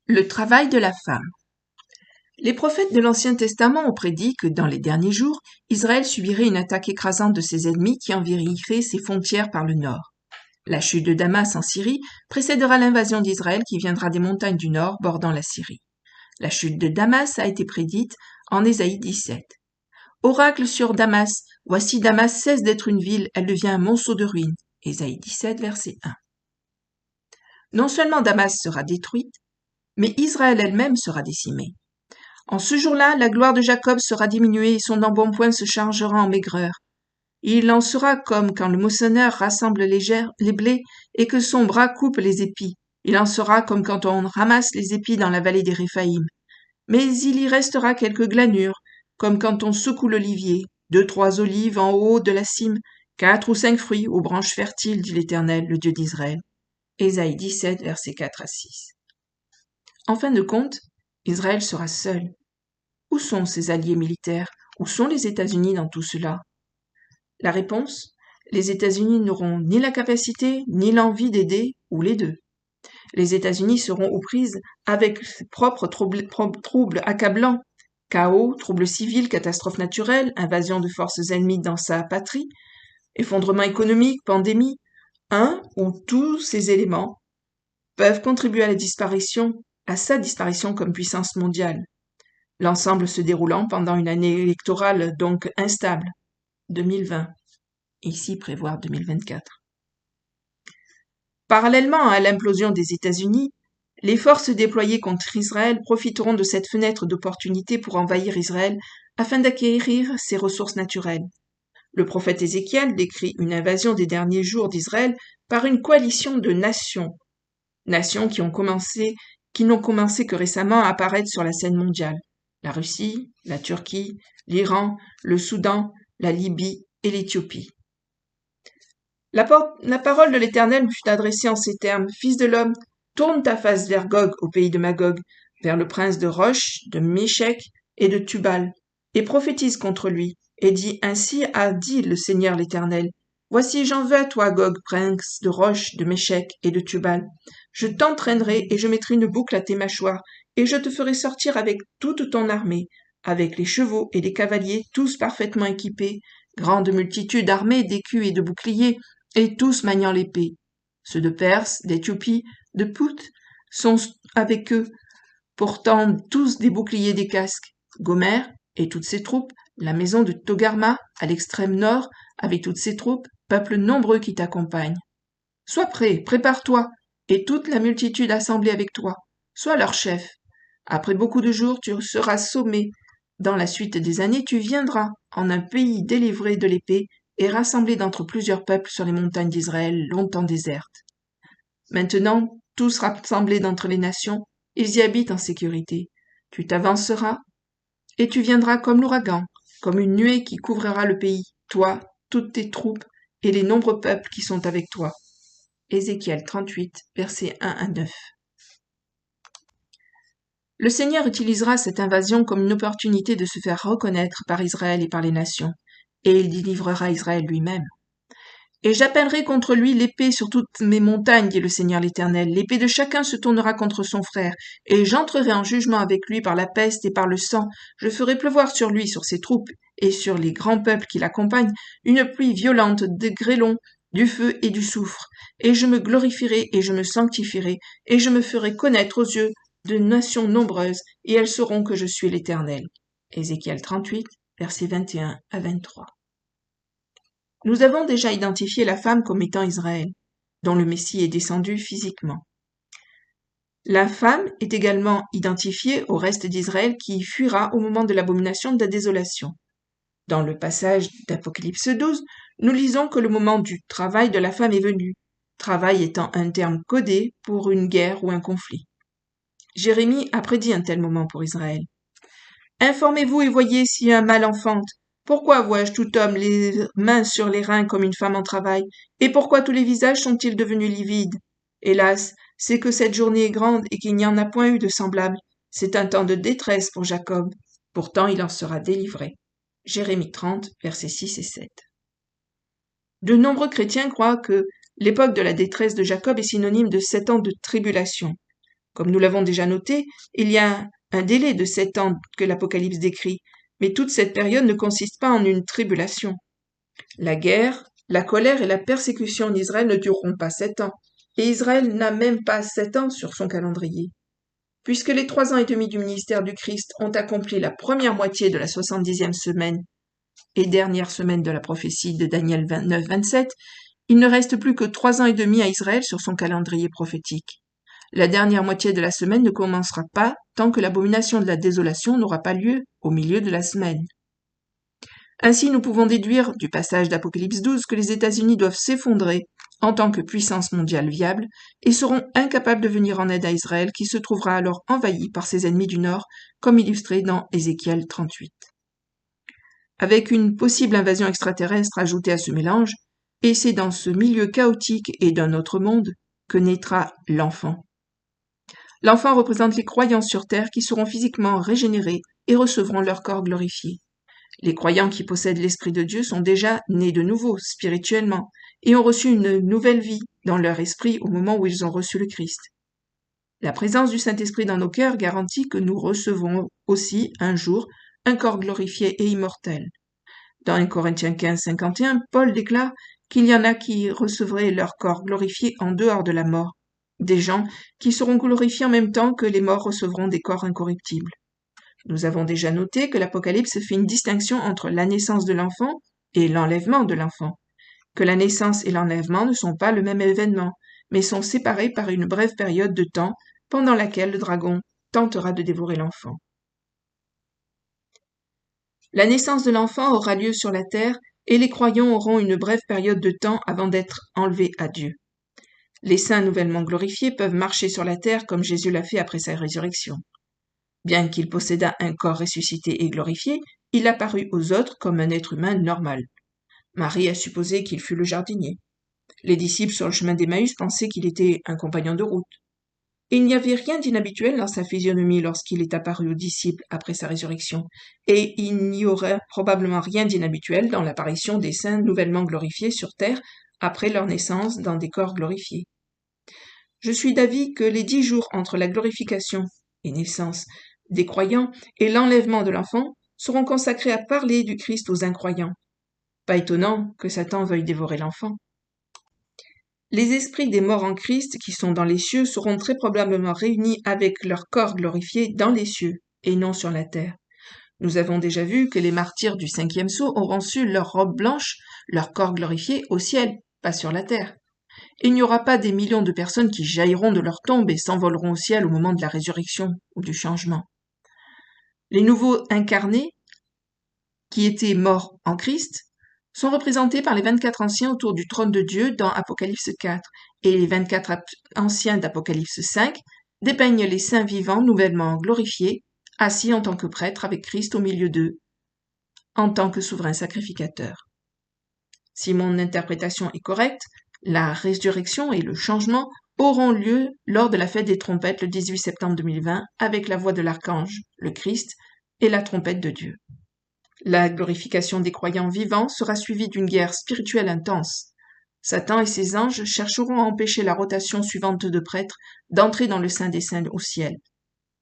Le travail de la femme. Les prophètes de l'Ancien Testament ont prédit que, dans les derniers jours, Israël subirait une attaque écrasante de ses ennemis qui envahiraient ses frontières par le nord. La chute de Damas en Syrie précédera l'invasion d'Israël qui viendra des montagnes du nord bordant la Syrie. La chute de Damas a été prédite en Ésaïe 17. Oracle sur Damas, voici Damas cesse d'être une ville, elle devient un monceau de ruines. Ésaïe 17, verset 1. Non seulement Damas sera détruite, mais Israël elle-même sera décimée. En ce jour-là, la gloire de Jacob sera diminuée et son embonpoint se chargera en maigreur. Il en sera comme quand le moissonneur rassemble les blés et que son bras coupe les épis. Il en sera comme quand on ramasse les épis dans la vallée des Réphaïm. Mais il y restera quelques glanures, comme quand on secoue l'olivier, 2-3 olives en haut de la cime, 4 ou 5 fruits aux branches fertiles, dit l'Éternel, le Dieu d'Israël. Ésaïe 17, versets 4 à 6. En fin de compte, Israël sera seul. Où sont ses alliés militaires? Où sont les États-Unis dans tout cela? La réponse: les États-Unis n'auront ni la capacité ni l'envie d'aider, ou les deux. Les États-Unis seront aux prises avec ses propres troubles accablants, chaos, troubles civils, catastrophes naturelles, invasion de forces ennemies dans sa patrie, effondrement économique, pandémie. Un ou tous ces éléments peuvent contribuer à sa disparition comme puissance mondiale. L'ensemble se déroulant pendant une année électorale donc instable, 2020, ici prévoir 2024. Parallèlement à l'implosion des États-Unis, les forces déployées contre Israël profiteront de cette fenêtre d'opportunité pour envahir Israël afin d'acquérir ses ressources naturelles. Le prophète Ézéchiel décrit une invasion des derniers jours d'Israël par une coalition de nations qui n'ont commencé que récemment à apparaître sur la scène mondiale. La Russie, la Turquie, l'Iran, le Soudan, la Libye et l'Éthiopie. La parole de l'Éternel me fut adressée en ces termes: Fils de l'homme, tourne ta face vers Gog, au pays de Magog, vers le prince de Roche, de Méshec et de Tubal, et prophétise contre lui, et dis: Ainsi a dit le Seigneur l'Éternel. Voici, j'en veux à toi, Gog, prince de Roche, de Méshec et de Tubal. Je t'entraînerai et je mettrai une boucle à tes mâchoires, et je te ferai sortir avec toute ton armée, avec les chevaux et les cavaliers, tous parfaitement équipés, grande multitude armée d'écus et de boucliers, et tous maniant l'épée. Ceux de Perse, d'Éthiopie, de Pout sont avec eux, portant tous des boucliers et des casques. Gomer et toutes ses troupes, la maison de Togarma, à l'extrême nord, avec toutes ses troupes, peuple nombreux qui t'accompagne. Sois prêt, prépare-toi, et toute la multitude assemblée avec toi. Sois leur chef. Après beaucoup de jours, tu seras sommé. Dans la suite des années, tu viendras en un pays délivré de l'épée et rassemblé d'entre plusieurs peuples sur les montagnes d'Israël longtemps désertes. Maintenant, tous rassemblés d'entre les nations, ils y habitent en sécurité. Tu t'avanceras, et tu viendras comme l'ouragan, comme une nuée qui couvrira le pays, toi, toutes tes troupes, et les nombreux peuples qui sont avec toi. Ézéchiel 38, versets 1 à 9. Le Seigneur utilisera cette invasion comme une opportunité de se faire reconnaître par Israël et par les nations, et il délivrera Israël lui-même. Et j'appellerai contre lui l'épée sur toutes mes montagnes, dit le Seigneur l'Éternel. L'épée de chacun se tournera contre son frère, et j'entrerai en jugement avec lui par la peste et par le sang. Je ferai pleuvoir sur lui, sur ses troupes, et sur les grands peuples qui l'accompagnent, une pluie violente de grêlons, du feu et du soufre. Et je me glorifierai et je me sanctifierai, et je me ferai connaître aux yeux de nations nombreuses, et elles sauront que je suis l'Éternel. Ézéchiel 38, versets 21 à 23. Nous avons déjà identifié la femme comme étant Israël, dont le Messie est descendu physiquement. La femme est également identifiée au reste d'Israël qui fuira au moment de l'abomination de la désolation. Dans le passage d'Apocalypse 12, nous lisons que le moment du travail de la femme est venu, travail étant un terme codé pour une guerre ou un conflit. Jérémie a prédit un tel moment pour Israël. Informez-vous et voyez si un mâle enfante. Pourquoi vois-je tout homme les mains sur les reins comme une femme en travail? Et pourquoi tous les visages sont-ils devenus livides? Hélas, c'est que cette journée est grande et qu'il n'y en a point eu de semblable. C'est un temps de détresse pour Jacob. Pourtant il en sera délivré. Jérémie 30, versets 6 et 7. De nombreux chrétiens croient que l'époque de la détresse de Jacob est synonyme de 7 ans de tribulation. Comme nous l'avons déjà noté, il y a un délai de 7 ans que l'Apocalypse décrit, mais toute cette période ne consiste pas en une tribulation. La guerre, la colère et la persécution en Israël ne dureront pas 7 ans, et Israël n'a même pas 7 ans sur son calendrier. Puisque les 3 ans et demi du ministère du Christ ont accompli la première moitié de la 70e semaine et dernière semaine de la prophétie de Daniel 29-27, il ne reste plus que 3 ans et demi à Israël sur son calendrier prophétique. La dernière moitié de la semaine ne commencera pas tant que l'abomination de la désolation n'aura pas lieu au milieu de la semaine. Ainsi, nous pouvons déduire du passage d'Apocalypse 12 que les États-Unis doivent s'effondrer en tant que puissance mondiale viable et seront incapables de venir en aide à Israël qui se trouvera alors envahi par ses ennemis du Nord, comme illustré dans Ézéchiel 38. Avec une possible invasion extraterrestre ajoutée à ce mélange, et c'est dans ce milieu chaotique et d'un autre monde que naîtra l'enfant. L'enfant représente les croyants sur Terre qui seront physiquement régénérés et recevront leur corps glorifié. Les croyants qui possèdent l'Esprit de Dieu sont déjà nés de nouveau, spirituellement, et ont reçu une nouvelle vie dans leur esprit au moment où ils ont reçu le Christ. La présence du Saint-Esprit dans nos cœurs garantit que nous recevrons aussi, un jour, un corps glorifié et immortel. Dans 1 Corinthiens 15, 51, Paul déclare qu'il y en a qui recevraient leur corps glorifié en dehors de la mort, des gens qui seront glorifiés en même temps que les morts recevront des corps incorruptibles. Nous avons déjà noté que l'Apocalypse fait une distinction entre la naissance de l'enfant et l'enlèvement de l'enfant, que la naissance et l'enlèvement ne sont pas le même événement, mais sont séparés par une brève période de temps pendant laquelle le dragon tentera de dévorer l'enfant. La naissance de l'enfant aura lieu sur la terre et les croyants auront une brève période de temps avant d'être enlevés à Dieu. Les saints nouvellement glorifiés peuvent marcher sur la terre comme Jésus l'a fait après sa résurrection. Bien qu'il possédât un corps ressuscité et glorifié, il apparut aux autres comme un être humain normal. Marie a supposé qu'il fut le jardinier. Les disciples sur le chemin d'Emmaüs pensaient qu'il était un compagnon de route. Il n'y avait rien d'inhabituel dans sa physionomie lorsqu'il est apparu aux disciples après sa résurrection, et il n'y aurait probablement rien d'inhabituel dans l'apparition des saints nouvellement glorifiés sur terre après leur naissance dans des corps glorifiés. Je suis d'avis que les 10 jours entre la glorification et naissance des croyants et l'enlèvement de l'enfant seront consacrés à parler du Christ aux incroyants. Pas étonnant que Satan veuille dévorer l'enfant. Les esprits des morts en Christ qui sont dans les cieux seront très probablement réunis avec leur corps glorifié dans les cieux et non sur la terre. Nous avons déjà vu que les martyrs du 5e sceau auront reçu leur robe blanche, leur corps glorifié au ciel, pas sur la terre. Il n'y aura pas des millions de personnes qui jailliront de leur tombe et s'envoleront au ciel au moment de la résurrection ou du changement. Les nouveaux incarnés, qui étaient morts en Christ, sont représentés par les 24 anciens autour du trône de Dieu dans Apocalypse 4, et les 24 anciens d'Apocalypse 5 dépeignent les saints vivants nouvellement glorifiés, assis en tant que prêtres avec Christ au milieu d'eux, en tant que souverain sacrificateur. Si mon interprétation est correcte, la résurrection et le changement auront lieu lors de la fête des trompettes le 18 septembre 2020 avec la voix de l'archange, le Christ, et la trompette de Dieu. La glorification des croyants vivants sera suivie d'une guerre spirituelle intense. Satan et ses anges chercheront à empêcher la rotation suivante de prêtres d'entrer dans le Saint des Saints au ciel.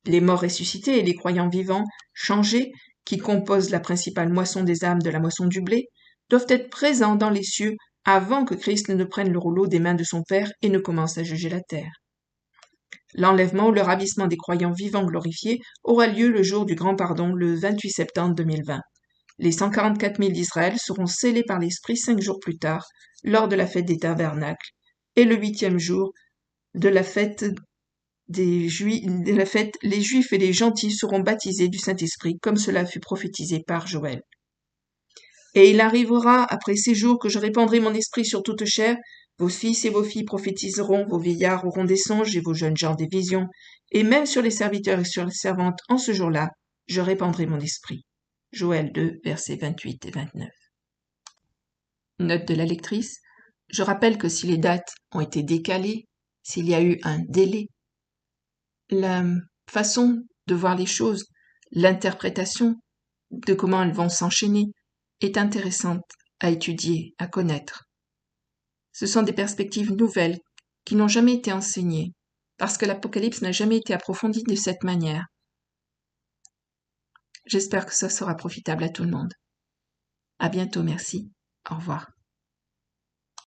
Les morts ressuscités et les croyants vivants, changés, qui composent la principale moisson des âmes de la moisson du blé, doivent être présents dans les cieux avant que Christ ne prenne le rouleau des mains de son Père et ne commence à juger la terre. L'enlèvement ou le ravissement des croyants vivants glorifiés aura lieu le jour du grand pardon, le 28 septembre 2020. Les 144 000 d'Israël seront scellés par l'Esprit 5 jours plus tard, lors de la fête des tabernacles, et le 8e jour de la fête les Juifs et les gentils seront baptisés du Saint-Esprit, comme cela fut prophétisé par Joël. Et il arrivera après ces jours que je répandrai mon esprit sur toute chair, vos fils et vos filles prophétiseront, vos vieillards auront des songes et vos jeunes gens des visions, et même sur les serviteurs et sur les servantes en ce jour-là, je répandrai mon esprit. Joël 2, versets 28 et 29. Note de la lectrice. Je rappelle que si les dates ont été décalées, s'il y a eu un délai, la façon de voir les choses, l'interprétation de comment elles vont s'enchaîner est intéressante à étudier, à connaître. Ce sont des perspectives nouvelles qui n'ont jamais été enseignées parce que l'Apocalypse n'a jamais été approfondi de cette manière. J'espère que ça sera profitable à tout le monde. À bientôt, merci. Au revoir.